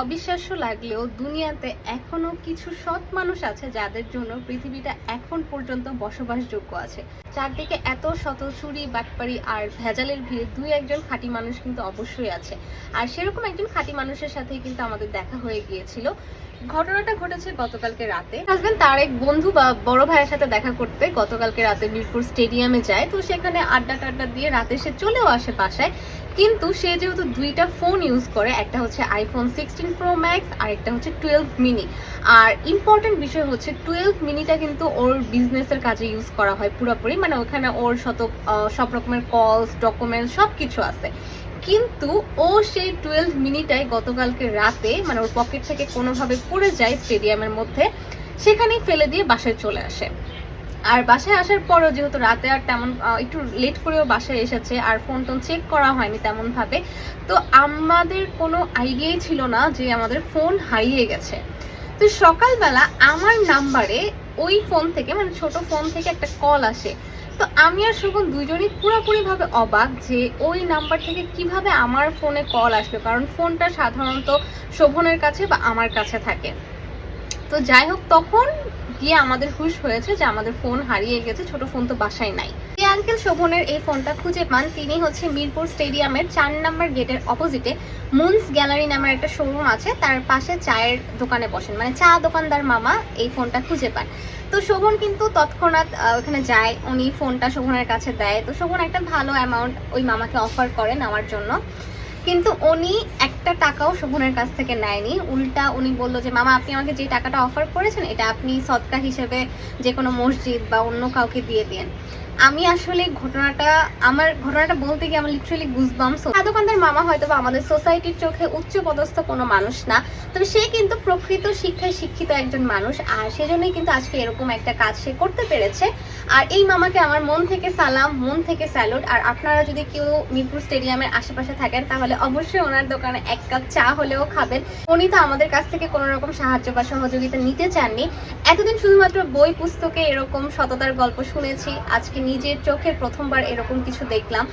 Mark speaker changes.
Speaker 1: অবিশ্বাস্য লাগলেও দুনিয়াতে এখনো কিছু সৎ মানুষ আছে যাদের জন্য পৃথিবীটা এখন পর্যন্ত বসবাসযোগ্য আছে। চারদিকে এত শত চুরি বাটপারি আর ভেজালের ভিড়ে দুই একজন খাঁটি মানুষ কিন্তু অবশ্যই আছে। আর সেরকম একজন খাঁটি মানুষের সাথেই কিন্তু আমাদের দেখা হয়ে গিয়েছিল। ঘটনাটা ঘটেছে গতকালকে রাতে। হাজবেন্ড তার এক বন্ধু বা বড় ভাইয়ের সাথে দেখা করতে গতকালকে রাতে মিরপুর স্টেডিয়ামে যায়। তো সেখানে আড্ডা টাড্ডা দিয়ে রাতে সে চলেও আসে বাসায়। কিন্তু সে যেহেতু দুইটা ফোন ইউজ করে, একটা হচ্ছে আইফোন 16 প্রো ম্যাক্স আর একটা হচ্ছে 12 মিনি। আর ইম্পর্টেন্ট বিষয় হচ্ছে 12 মিনিটা কিন্তু ওর বিজনেসের কাজে ইউজ করা হয় পুরোপুরি, মানে ওখানে ওর সব রকমের কলস ডকুমেন্টস সব কিছু আছে। কিন্তু ও সেই 12 মিনিটাই গতকালকে রাতে মানে ওর পকেট থেকে কোনোভাবে পড়ে যায় স্টেডিয়ামের মধ্যে, সেখানেই ফেলে দিয়ে বাসায় চলে আসে। আর বাসায় আসার পরও যেহেতু রাতে আর তেমন একটু লেট করেও বাসায় এসেছে আর ফোন টোন চেক করা হয়নি তেমন ভাবে, তো আমাদের কোনো আইডিয়াই ছিল না যে আমাদের ফোন হারিয়ে গেছে। তো সকালবেলা আমার নাম্বারে ওই ফোন থেকে মানে ছোট ফোন থেকে একটা কল আসে। তো আমি আর শোভন দুইজনই পুরোপুরি ভাবে অবাক যে ওই নাম্বার থেকে কিভাবে আমার ফোনে কল আসলো, কারণ ফোনটা সাধারণত শোভনের কাছে বা আমার কাছে থাকে। তো যাই হোক, তখন গিয়ে আমাদের হুশ হয়েছে যে আমাদের ফোন হারিয়ে গেছে, ছোট ফোন তো বাসায় নাই। যে আঙ্কেল শোভনের এই ফোনটা খুঁজে পান তিনি হচ্ছে মিরপুর স্টেডিয়ামের 4 নম্বর গেটের অপোজিটে মুন্স গ্যালারি নামের একটা শোরুম আছে, তার পাশে চায়ের দোকানে বসেন, মানে চা দোকানদার মামা এই ফোনটা খুঁজে পান। তো শোভন কিন্তু তৎক্ষণাৎ ওখানে যায়, উনি ফোনটা শোভনের কাছে দেয়। তো শোভন একটা ভালো অ্যামাউন্ট ওই মামাকে অফার করে নেওয়ার জন্য, কিন্তু উনি একটা টাকাও শোভনের কাছ থেকে নেয়নি। উল্টা উনি বললো যে মামা, আপনি আমাকে যে টাকাটা অফার করেছেন এটা আপনি সদকা হিসেবে যে কোনো মসজিদ বা অন্য কাউকে দিয়ে দিন। আমি আসলে ঘটনাটা বলতে গিয়ে আমার লিটারালি গুজবাম্পস। দোকানদার মামা হয়তো বা আমাদের সোসাইটির চোখে উচ্চ পদস্থ কোনো মানুষ না, তবে সে কিন্তু প্রকৃত শিক্ষায় শিক্ষিত একজন মানুষ, আর সেজন্যই কিন্তু আজকে এরকম একটা কাজ সে করতে পেরেছে। আর এই মামাকে আমার মন থেকে সালাম, মন থেকে স্যালুট। আর আপনারা যদি কেউ মিরপুর স্টেডিয়ামের আশেপাশে থাকেন তাহলে অবশ্যই ওনার দোকানে এক কাপ চা হলেও খাবেন। উনি তো আমাদের কাছ থেকে কোনো রকম সাহায্য বা সহযোগিতা নিতে চাননি। এতদিন শুধুমাত্র বই পুস্তকে এরকম সততার গল্প শুনেছি, আজকে নিজের চোখে প্রথমবার এরকম কিছু দেখলাম।